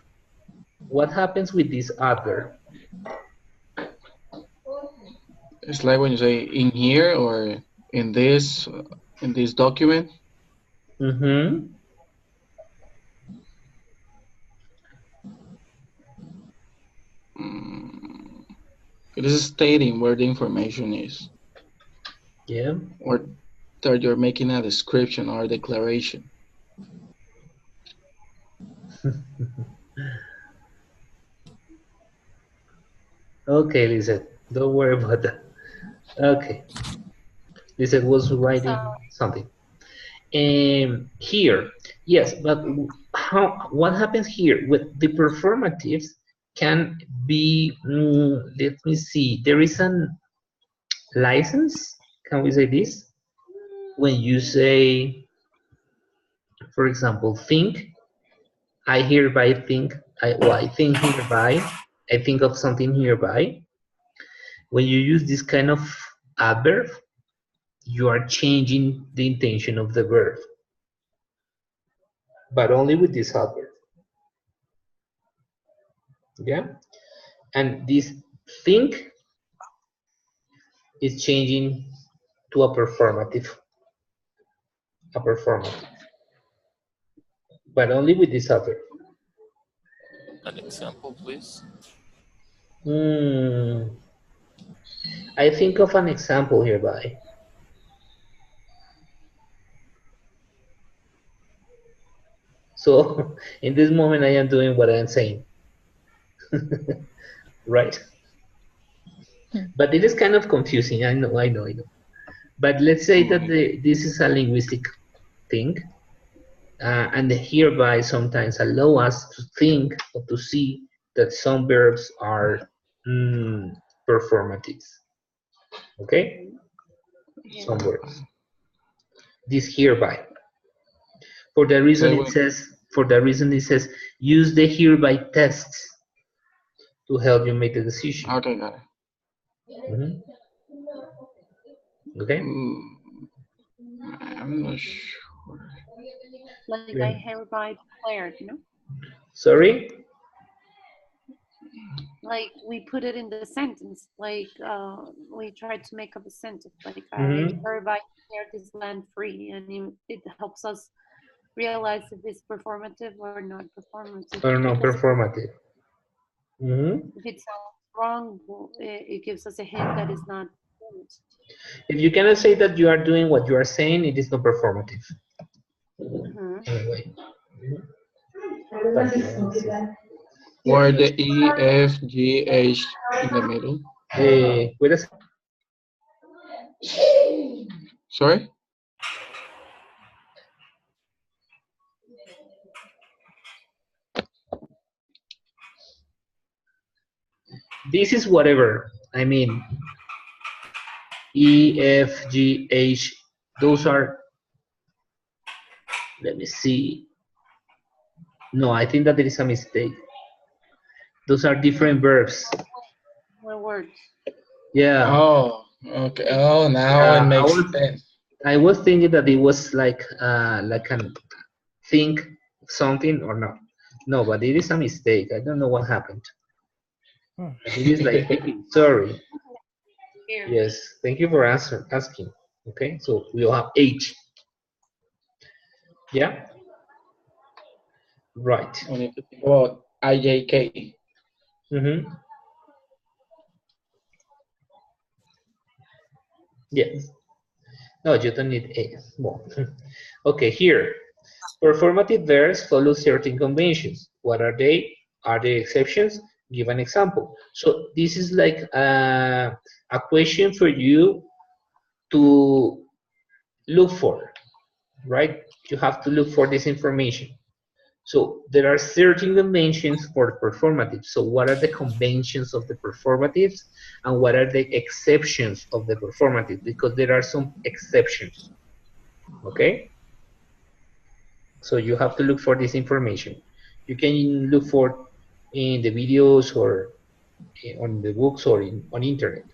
What happens with this adverb? It's like when you say in here or in this document. Mm-hmm. It is stating where the information is. Yeah. Or that you're making a description or declaration. Okay, Lizette, don't worry about that. Okay, Lizette was writing something. Here, yes, but what happens here with the performatives can be, let me see, there is an license, can we say this? When you say, for example, think, I hereby think, I think hereby, I think of something hereby. When you use this kind of adverb, you are changing the intention of the verb, but only with this adverb. Yeah, and this think is changing to a performative, but only with this adverb. An example, please. I think of an example hereby. So in this moment, I am doing what I am saying, right? But it is kind of confusing. I know. But let's say that this is a linguistic thing, and the hereby sometimes allow us to think or to see that some verbs are performatives. Okay, some words. This hereby. For the reason it says, use the hereby tests to help you make the decision. Okay, got it. Okay. I'm not sure. Like I hereby declared, you know? Sorry? Like we put it in the sentence, like we tried to make up a sentence, like I hereby declare this land free, and it helps us realize if it's performative or not performative. Or not performative. If it sounds wrong, it gives us a hint that it's not. If you cannot say that you are doing what you are saying, it is not performative. Anyway. Or the E, F, G, H in the middle. Wait a second. Sorry? This is whatever. I mean, E, F, G, H. Those are. Let me see. No, I think that there is a mistake. Those are different verbs. Words. Yeah. Oh, okay. Oh, now it makes sense. I was thinking that it was like an think something or not. No, but it is a mistake. I don't know what happened. It is like sorry. Yes, thank you for asking. Okay, so we'll have H. Yeah. Right. We need to think about IJK. Yes. No, you don't need A. Well, okay, here. Performative verbs follow certain conventions. What are they? Are there exceptions? Give an example. So this is like a question for you to look for, right? You have to look for this information. So there are certain conventions for performative. So what are the conventions of the performatives and what are the exceptions of the performative? Because there are some exceptions, okay? So you have to look for this information. You can look for in the videos or on the books or on internet.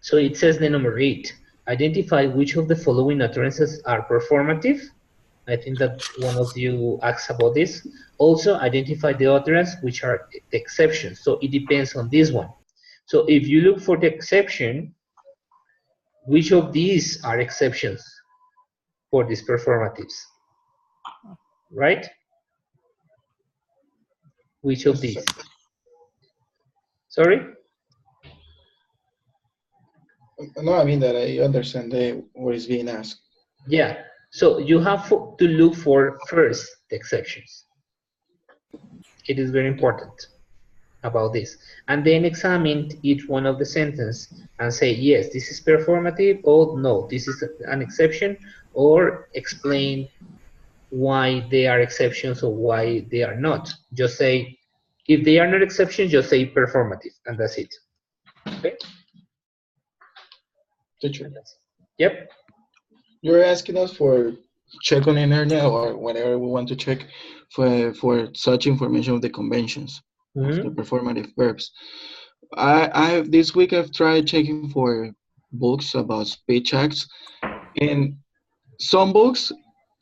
So it says the number 8, identify which of the following utterances are performative. I think that one of you asked about this. Also identify the utterances which are the exceptions. So it depends on this one. So if you look for the exception, which of these are exceptions for these performatives? Right? Which of these? Sorry? No, I mean that I understand what is being asked. Yeah, so you have to look for first the exceptions. It is very important about this. And then examine each one of the sentence and say, yes, this is performative, or no, this is an exception, or explain why they are exceptions or why they are not. Just say, if they are not exceptions, just say performative, and that's it. Okay? Teacher. Yep. You're asking us for check on the internet or whatever we want to check for such information of the conventions of the performative verbs. I this week I've tried checking for books about speech acts, and some books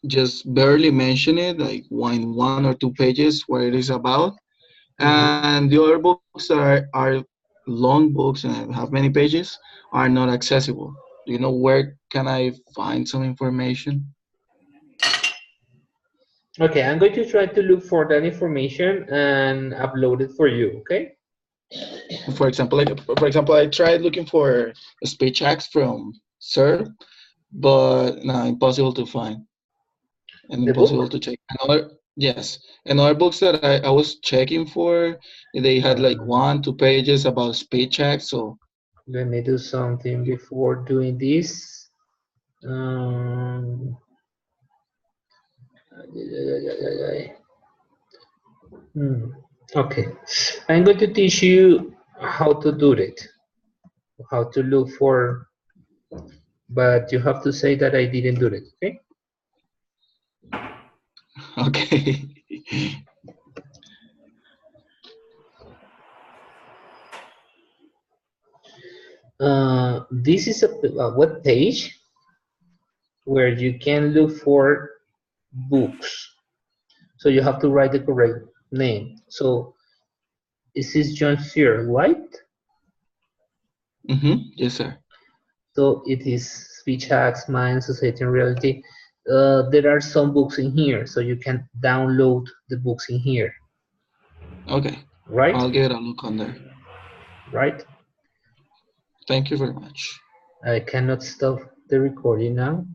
just barely mention it, like one or two pages what it is about, and the other books that are long books and have many pages are not accessible. Do you know where can I find some information? Okay, I'm going to try to look for that information and upload it for you, okay? For example, I tried looking for speech acts from Sir, but no, impossible to find and impossible to check. Another books that I was checking for, they had like 1-2 pages about speech acts. So let me do something before doing this. Okay, I'm going to teach you how to do it, how to look for, but you have to say that I didn't do it, okay? Okay. This is a web page where you can look for books. So you have to write the correct name. So is this John Sear, right? Yes, sir. So it is Speech Acts, Mind, Society, and Reality. There are some books in here, so you can download the books in here. Okay. Right? I'll get a look on there. Right? Thank you very much. I cannot stop the recording now.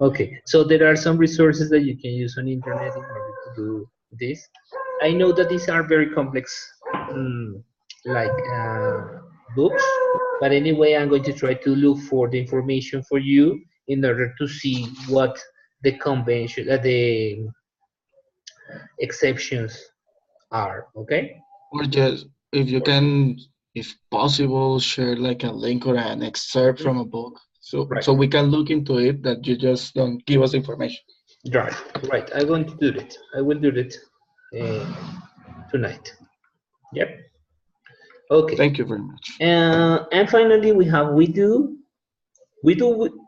Okay, so there are some resources that you can use on internet in order to do this. I know that these are very complex, like books, but anyway, I'm going to try to look for the information for you in order to see what the convention, the exceptions are. Okay. Or just if you can, if possible, share like a link or an excerpt from a book, so Right. so we can look into it. That you just don't give us information. Right. Right. I'm going to do it. I will do it tonight. Yep. Okay. Thank you very much. And finally, we have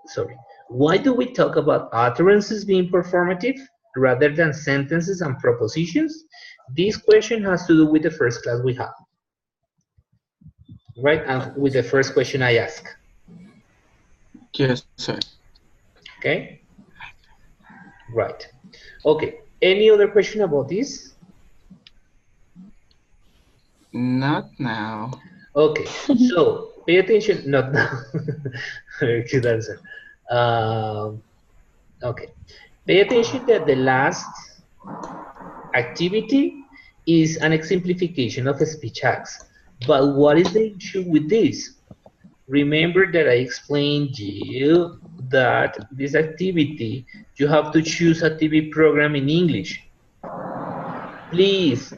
sorry. Why do we talk about utterances being performative rather than sentences and propositions? This question has to do with the first class we have, right? And with the first question I ask. Yes, sir. Okay. Right. Okay. Any other question about this? Not now. Okay, so pay attention. Not now. Good answer. Okay, pay attention that the last activity is an exemplification of a speech acts. But what is the issue with this? Remember that I explained you that this activity, you have to choose a TV program in English. Please,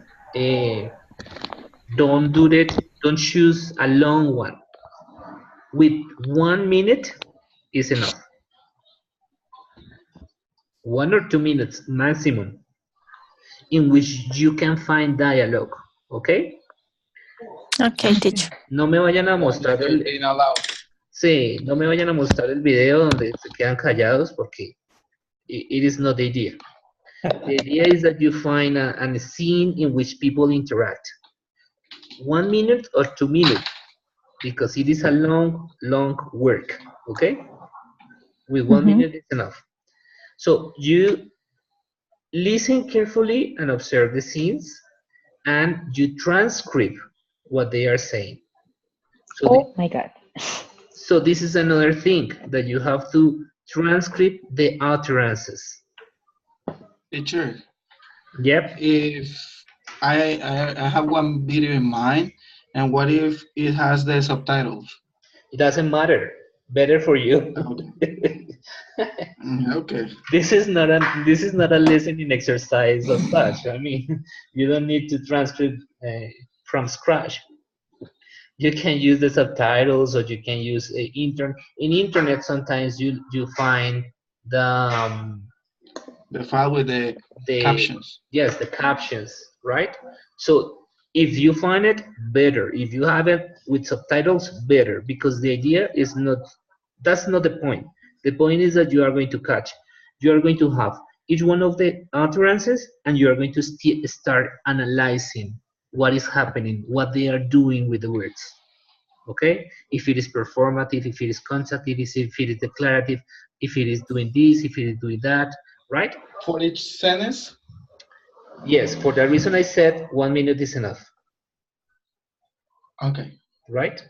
don't do that. Don't choose a long one. With 1 minute is enough. 1 or 2 minutes maximum, in which you can find dialogue. Okay. Okay, teacher. No me vayan a mostrar sí, no me vayan a mostrar el video donde se quedan callados porque it is not the idea. The idea is that you find a scene in which people interact. 1 minute or 2 minutes, because it is a long work. Okay. With 1 minute is enough. So you listen carefully and observe the scenes, and you transcribe what they are saying. So oh my God. So this is another thing, that you have to transcribe the utterances. Teacher. Yep. If I have one video in mind, and what if it has the subtitles? It doesn't matter. Better for you. Okay. This is not a listening exercise as such. I mean, you don't need to transcribe from scratch. You can use the subtitles, or you can use in internet. Sometimes you find the file with the captions. Yes, the captions, right? So if you find it, better. If you have it with subtitles, better, because the idea is that's not the point. The point is that you are going to catch. You are going to have each one of the utterances, and you are going to start analyzing what is happening, what they are doing with the words. Okay? If it is performative, if it is consecutive, if it is declarative, if it is doing this, if it is doing that, right? For each sentence? Yes, for the reason I said 1 minute is enough. Okay. Right?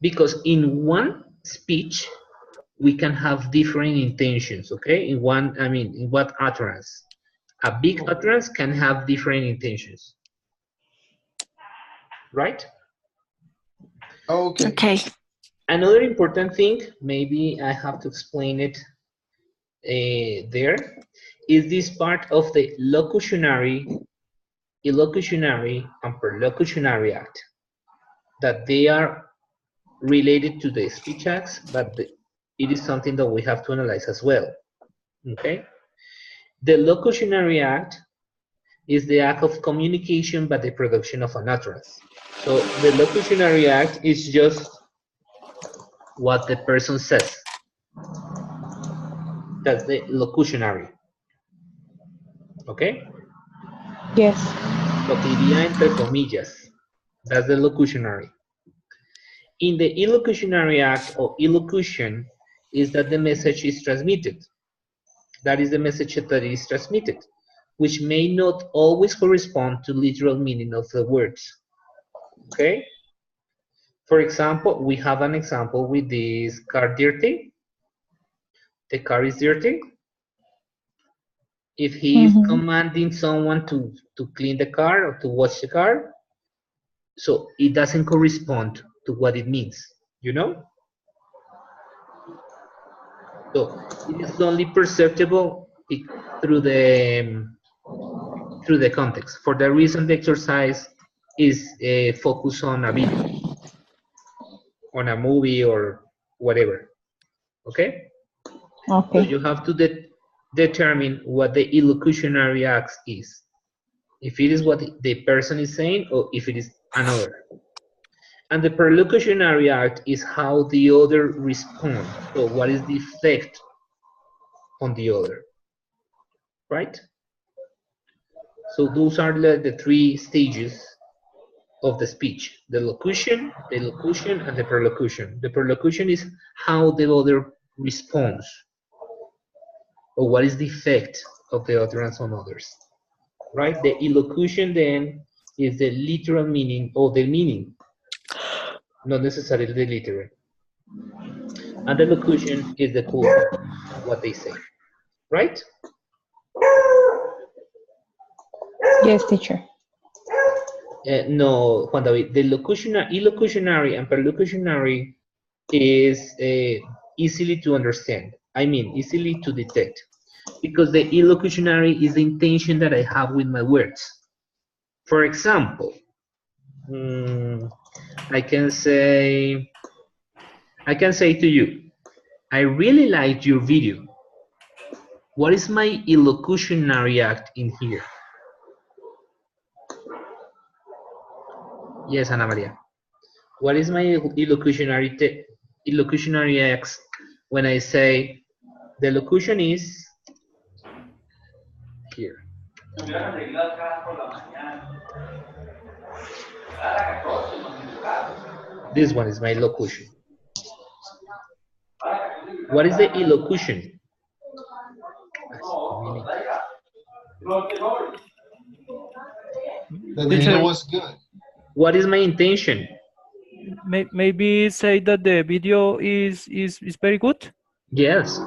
Because in one speech, we can have different intentions, okay? In what utterance? A big utterance can have different intentions. Right? Okay. Okay. Another important thing, maybe I have to explain it there, is this part of the locutionary, illocutionary, and perlocutionary act, that they are related to the speech acts, but it is something that we have to analyze as well. Okay? The locutionary act is the act of communication by the production of an utterance. So the locutionary act is just what the person says. That's the locutionary. Okay? Yes. Lo que iría entre comillas. That's the locutionary. In the illocutionary act, or illocution, is that the message is transmitted. That is the message that is transmitted, which may not always correspond to literal meaning of the words. Okay? For example, we have an example with this car dirty. the car is dirty. If he is commanding someone to clean the car or to wash the car, so it doesn't correspond to what it means, you know? So it is only perceptible through the context. For that reason, the exercise is focused on a video, on a movie or whatever. Okay? Okay. So you have to determine what the illocutionary act is. If it is what the person is saying or if it is another. And the perlocutionary act is how the other responds. So what is the effect on the other, right? So those are the three stages of the speech: the locution, and the perlocution. The perlocution is how the other responds, or what is the effect of the utterance on others, right? The illocution then is the literal meaning, or the meaning, not necessarily the literal. And the locution is the quote, what they say, right? Yes, teacher. No, Juan David, the illocutionary and perlocutionary is easily to understand. I mean, easily to detect. Because the illocutionary is the intention that I have with my words. For example, I can say to you, I really liked your video. What is my illocutionary act in here? Yes, Ana Maria. What is my illocutionary act when I say the locution is here? This one is my locution. What is the illocution? The video was good. What is my intention? Maybe say that the video is very good. Yes.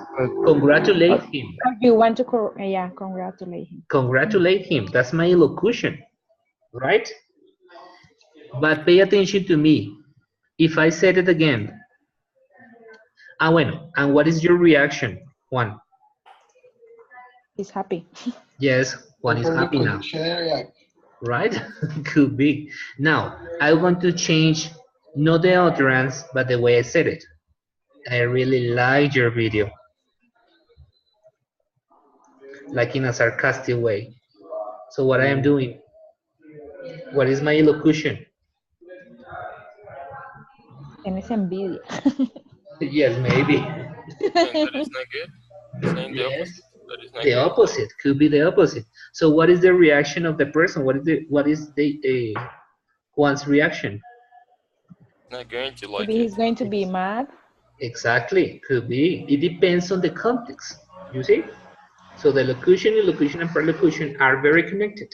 Congratulate him. You want to, congratulate him. Congratulate him. That's my illocution, right? But pay attention to me. If I said it again, bueno, and what is your reaction, Juan? He's happy. Yes, Juan is happy now. Right? Could be. Now, I want to change not the utterance, but the way I said it. I really liked your video. Like in a sarcastic way. So what I am doing? What is my illocution? Tienes envidia. Yes, maybe. That is not good. Saying the opposite. That is not The good. opposite could be the opposite. So what is the reaction of the person? What is the Juan's reaction? Not going to like Maybe it. he's going to be mad. Exactly, could be. It depends on the context. You see? So the locution, illocution, and perlocution are very connected.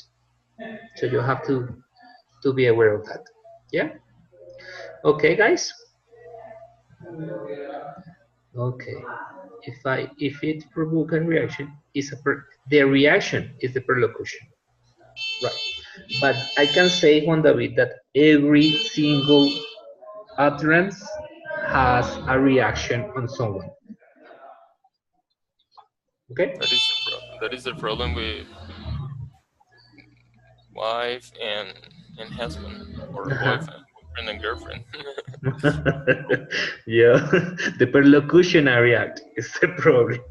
So you have to be aware of that. Yeah. Okay, guys. Okay. If it provoke a reaction, the reaction is the perlocution, right? But I can say, Juan David, that every single utterance has a reaction on someone. Okay. That is the problem with wife and husband, or boyfriend and girlfriend. Yeah, the perlocutionary act is the problem.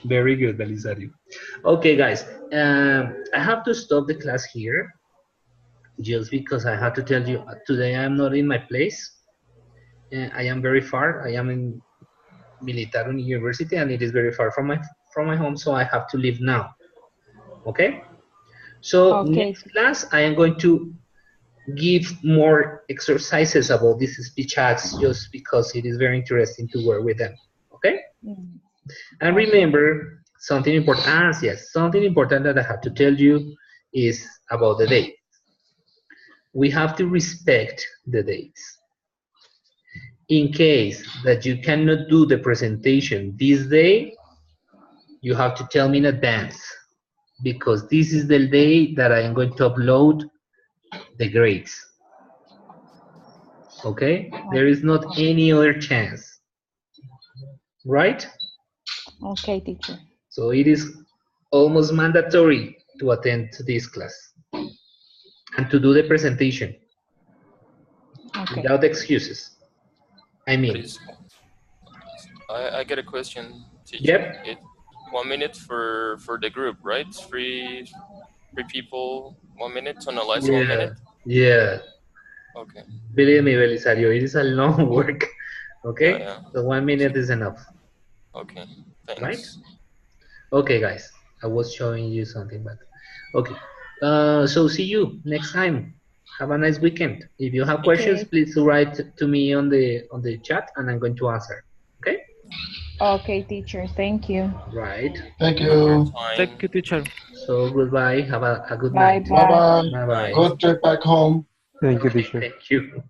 Very good, Belisario. Okay, guys, I have to stop the class here just because I have to tell you today I'm not in my place. I am very far. I am in Militar University, and it is very far from my home, so I have to leave now. Okay. So next class, I am going to give more exercises about these speech acts just because it is very interesting to work with them. Okay? And remember something important. Yes, something important that I have to tell you is about the date. We have to respect the dates. in case that you cannot do the presentation this day, you have to tell me in advance, because this is the day that I am going to upload the grades. Okay? There is not any other chance. Right? Okay, teacher. So it is almost mandatory to attend to this class and to do the presentation Okay. without excuses. I mean, Please. I get a question, teacher. Yep. It's 1 minute for the group, right? Three people, 1 minute to analyze 1 minute. Yeah. Okay. Believe me, Belisario, it is a long work. Okay? Yeah. So 1 minute is enough. Okay. Thanks. Right? Okay, guys. I was showing you something, but okay. So see you next time. Have a nice weekend. If you have questions, Okay. please write to me on the chat, and I'm going to answer. Okay? Okay, teacher. Thank you. Right. Thank you. Thank you, teacher. So goodbye. Have a good Bye night. bye. Bye-bye. Bye bye. Good trip back home. Thank you, teacher. Thank you.